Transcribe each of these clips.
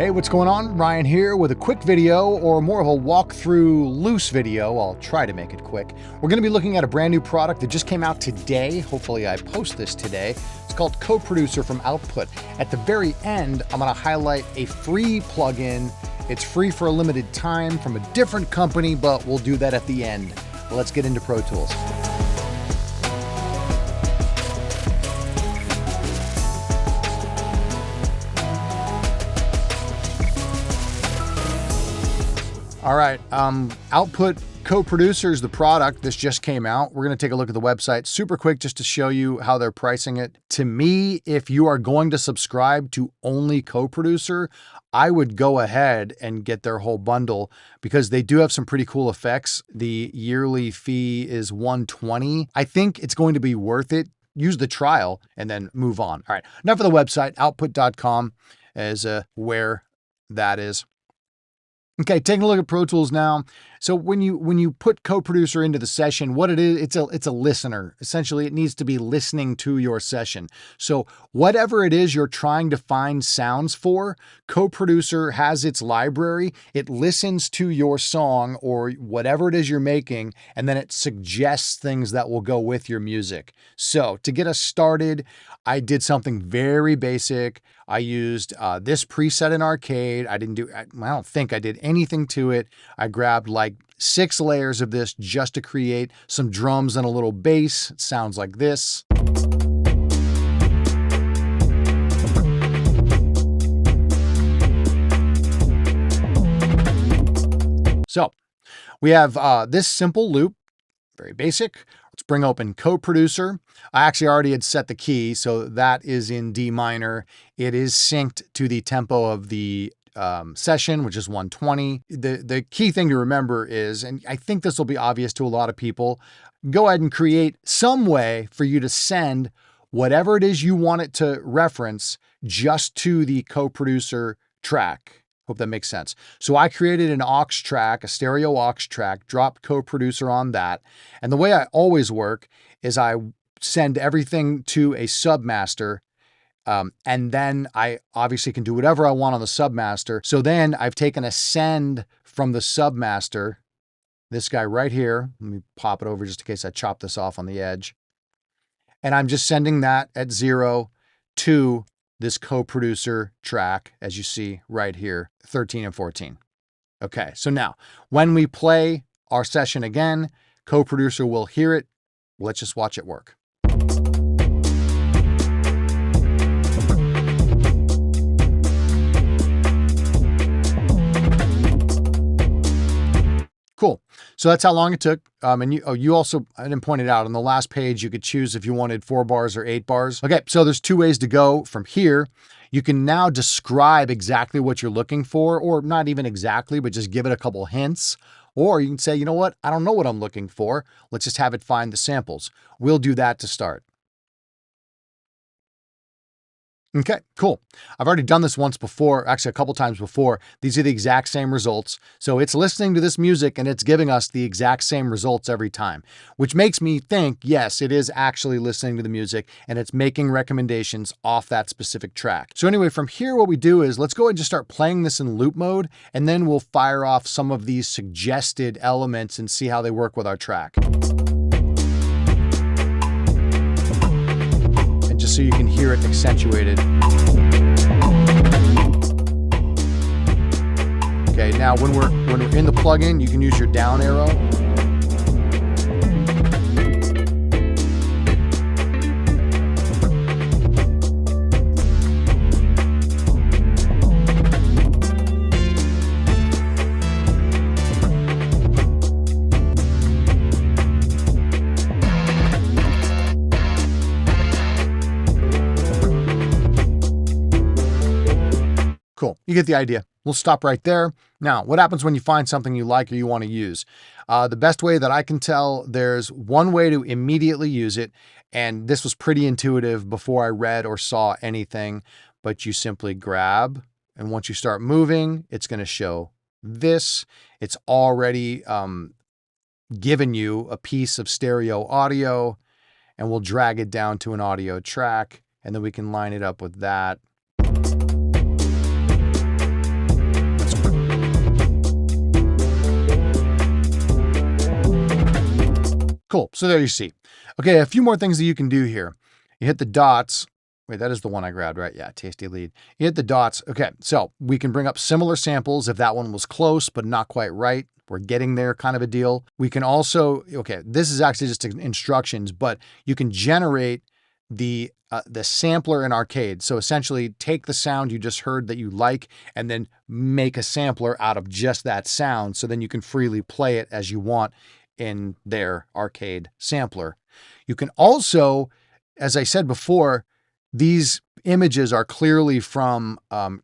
Hey, what's going on? Ryan here with a quick video, or more of a walkthrough loose video. I'll try to make it quick. We're going to be looking at a brand new product that just came out today. Hopefully I post this today. It's called Co-Producer from Output. At the very end, I'm going to highlight a free plugin. It's free for a limited time from a different company, but we'll do that at the end. Let's get into Pro Tools. All right, Output Co-Producer is the product. This just came out. We're going to take a look at the website super quick just to show you how they're pricing it. To me, if you are going to subscribe to only Co-Producer, I would go ahead and get their whole bundle because they do have some pretty cool effects. The yearly fee is $120. I think it's going to be worth it. Use the trial and then move on. All right, enough of the website. Output.com is where that is. Okay, taking a look at Pro Tools now. So when you put Co-Producer into the session, what it is, it's a listener. Essentially, it needs to be listening to your session. So whatever it is you're trying to find sounds for, Co-Producer has its library. It listens to your song or whatever it is you're making, and then it suggests things that will go with your music. So to get us started, I did something very basic. I used this preset in Arcade. I don't think I did anything to it. I grabbed like 6 layers of this just to create some drums and a little bass. It sounds like this. So we have this simple loop, very basic. Let's bring open Co-Producer. I actually already had set the key, so that is in D minor. It is synced to the tempo of the session, which is 120. The key thing to remember is, and I think this will be obvious to a lot of people, go ahead and create some way for you to send whatever it is you want it to reference just to the Co-Producer track. Hope that makes sense. So I created an aux track, a stereo aux track, dropped Co-Producer on that. And the way I always work is I send everything to a submaster. And then I obviously can do whatever I want on the submaster. So then I've taken a send from the submaster, this guy right here. Let me pop it over just in case I chop this off on the edge. And I'm just sending that at 0 to this Co-Producer track, as you see right here, 13 and 14. Okay, so now when we play our session again, Co-Producer will hear it. Let's just watch it work. Cool. So that's how long it took. And you also, I didn't point it out, on the last page, you could choose if you wanted 4 bars or 8 bars. Okay, so there's 2 ways to go from here. You can now describe exactly what you're looking for, or not even exactly, but just give it a couple hints. Or you can say, you know what? I don't know what I'm looking for. Let's just have it find the samples. We'll do that to start. Okay, cool. I've already done this once before, actually a couple times before. These are the exact same results. So it's listening to this music and it's giving us the exact same results every time, which makes me think, yes, it is actually listening to the music and it's making recommendations off that specific track. So anyway, from here, what we do is let's go ahead and just start playing this in loop mode, and then we'll fire off some of these suggested elements and see how they work with our track. Just so you can hear it accentuated. Okay, now when we're in the plugin, you can use your down arrow. Cool, you get the idea. We'll stop right there. Now, what happens when you find something you like or you want to use? The best way that I can tell, there's one way to immediately use it, and this was pretty intuitive before I read or saw anything, but you simply grab, and once you start moving, it's going to show this. It's already given you a piece of stereo audio, and we'll drag it down to an audio track, and then we can line it up with that. Cool. So there you see. Okay, a few more things that you can do here. You hit the dots. Wait, that is the one I grabbed, right? Yeah, tasty lead. You hit the dots. Okay, so we can bring up similar samples if that one was close but not quite right. We're getting there kind of a deal. We can also, okay, this is actually just instructions, but you can generate the sampler in Arcade. So essentially take the sound you just heard that you like and then make a sampler out of just that sound. So then you can freely play it as you want in their Arcade sampler. You can also, as I said before, these images are clearly from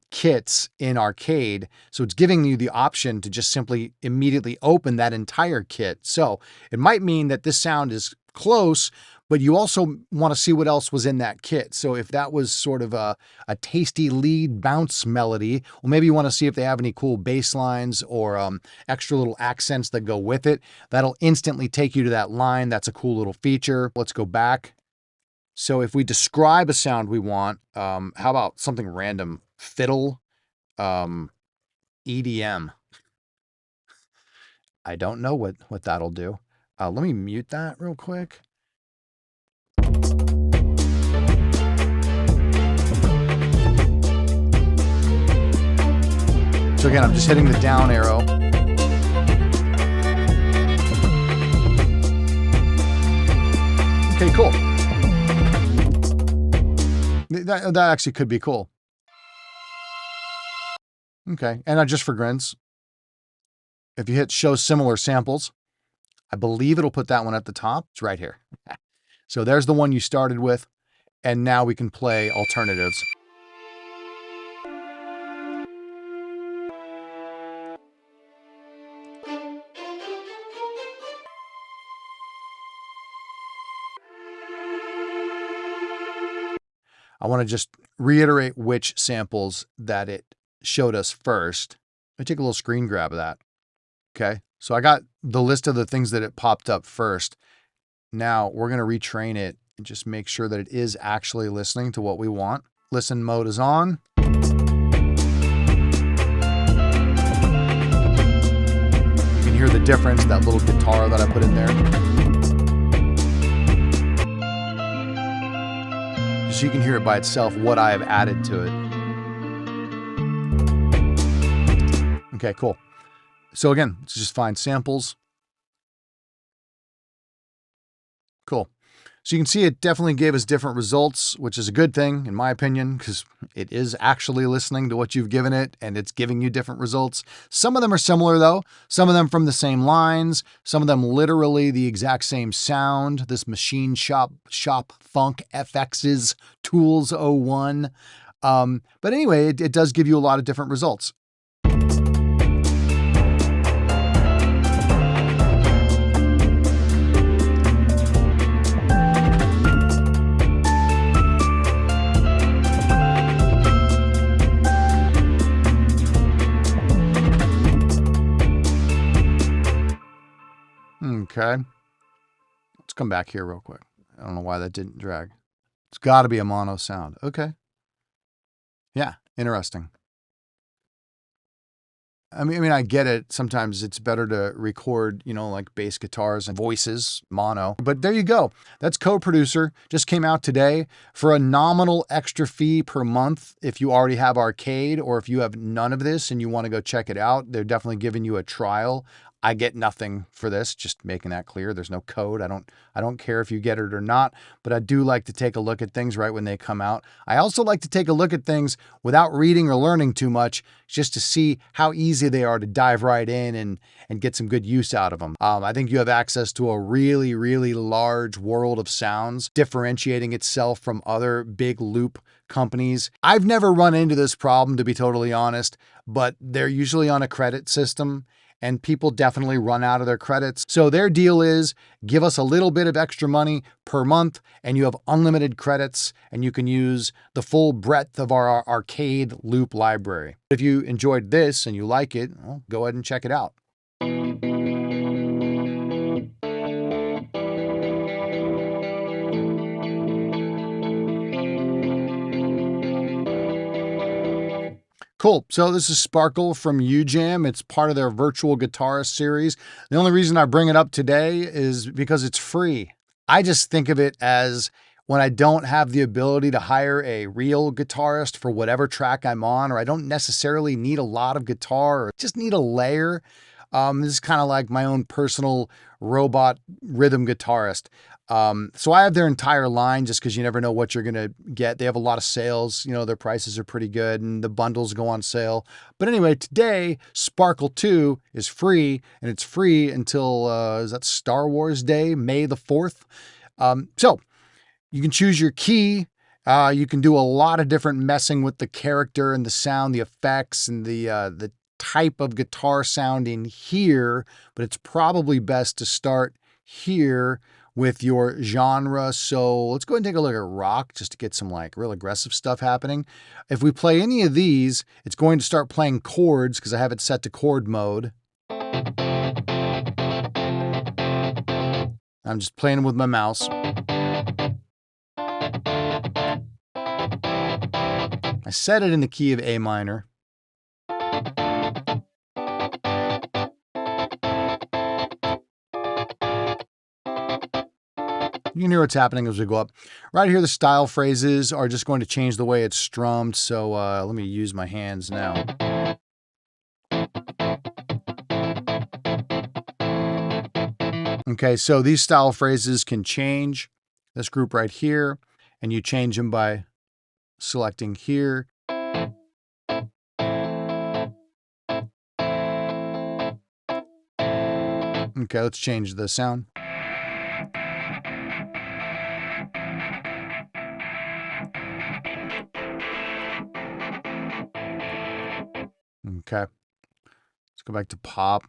kits in Arcade, so it's giving you the option to just simply immediately open that entire kit. So it might mean that this sound is close, but you also want to see what else was in that kit. So if that was sort of a tasty lead bounce melody, well, maybe you want to see if they have any cool bass lines or extra little accents that go with it. That'll instantly take you to that line. That's a cool little feature. Let's go back. So if we describe a sound we want, how about something random? Fiddle, EDM. I don't know what that'll do. Let me mute that real quick. So again, I'm just hitting the down arrow. Okay, cool. That actually could be cool. Okay, and just for grins, if you hit show similar samples, I believe it'll put that one at the top. It's right here. So there's the one you started with, and now we can play alternatives. I want to just reiterate which samples that it showed us first. Let me take a little screen grab of that. Okay, so I got the list of the things that it popped up first. Now we're going to retrain it and just make sure that it is actually listening to what we want. Listen mode is on. You can hear the difference, that little guitar that I put in there. So you can hear it by itself, what I have added to it. Okay, cool. So again, let's just find samples. Cool. So you can see it definitely gave us different results, which is a good thing, in my opinion, because it is actually listening to what you've given it, and it's giving you different results. Some of them are similar, though. Some of them from the same lines. Some of them literally the exact same sound. This Machine Shop Funk FX's Tools 01. But anyway, it does give you a lot of different results. Okay. Let's come back here real quick. I don't know why that didn't drag. It's got to be a mono sound. Okay. Yeah, interesting. I mean, I get it. Sometimes it's better to record, like bass guitars and voices, mono. But there you go. That's Co-Producer. Just came out today for a nominal extra fee per month if you already have Arcade, or if you have none of this and you want to go check it out. They're definitely giving you a trial. I get nothing for this, just making that clear. There's no code. I don't care if you get it or not, but I do like to take a look at things right when they come out. I also like to take a look at things without reading or learning too much, just to see how easy they are to dive right in and get some good use out of them. I think you have access to a really, really large world of sounds, differentiating itself from other big loop companies. I've never run into this problem, to be totally honest, but they're usually on a credit system, and people definitely run out of their credits. So their deal is give us a little bit of extra money per month and you have unlimited credits and you can use the full breadth of our Arcade loop library. If you enjoyed this and you like it, well, go ahead and check it out. Cool. Cool. So this is Sparkle from UJam. It's part of their virtual guitarist series. The only reason I bring it up today is because it's free. I just think of it as when I don't have the ability to hire a real guitarist for whatever track I'm on, or I don't necessarily need a lot of guitar or just need a layer. This is kind of like my own personal robot rhythm guitarist. So I have their entire line just because you never know what you're going to get. They have a lot of sales, their prices are pretty good and the bundles go on sale. But anyway, today, Sparkle 2 is free, and it's free until, is that Star Wars Day, May the 4th? So you can choose your key. You can do a lot of different messing with the character and the sound, the effects, and the type of guitar sound in here, but it's probably best to start here with your genre. So let's go ahead and take a look at rock just to get some like real aggressive stuff happening. If we play any of these, it's going to start playing chords because I have it set to chord mode. I'm just playing with my mouse. I set it in the key of A minor. You can hear what's happening as we go up. Right here, the style phrases are just going to change the way it's strummed. So let me use my hands now. Okay, so these style phrases can change. This group right here, and you change them by selecting here. Okay, let's change the sound. Okay, let's go back to pop.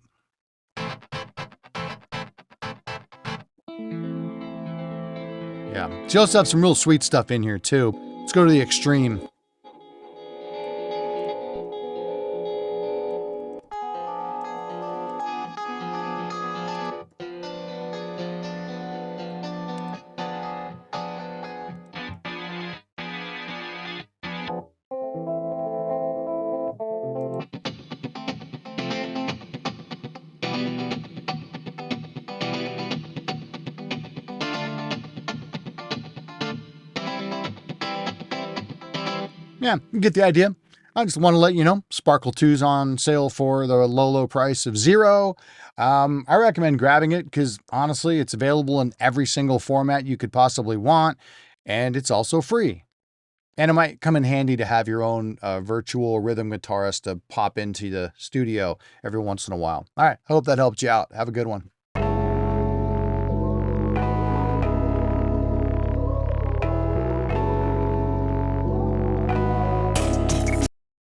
Yeah, she also have some real sweet stuff in here too. Let's go to the extreme. Yeah, you get the idea. I just want to let you know, Sparkle 2's on sale for the low price of $0. I recommend grabbing it because honestly, it's available in every single format you could possibly want, and it's also free. And it might come in handy to have your own virtual rhythm guitarist to pop into the studio every once in a while. All right, I hope that helped you out. Have a good one.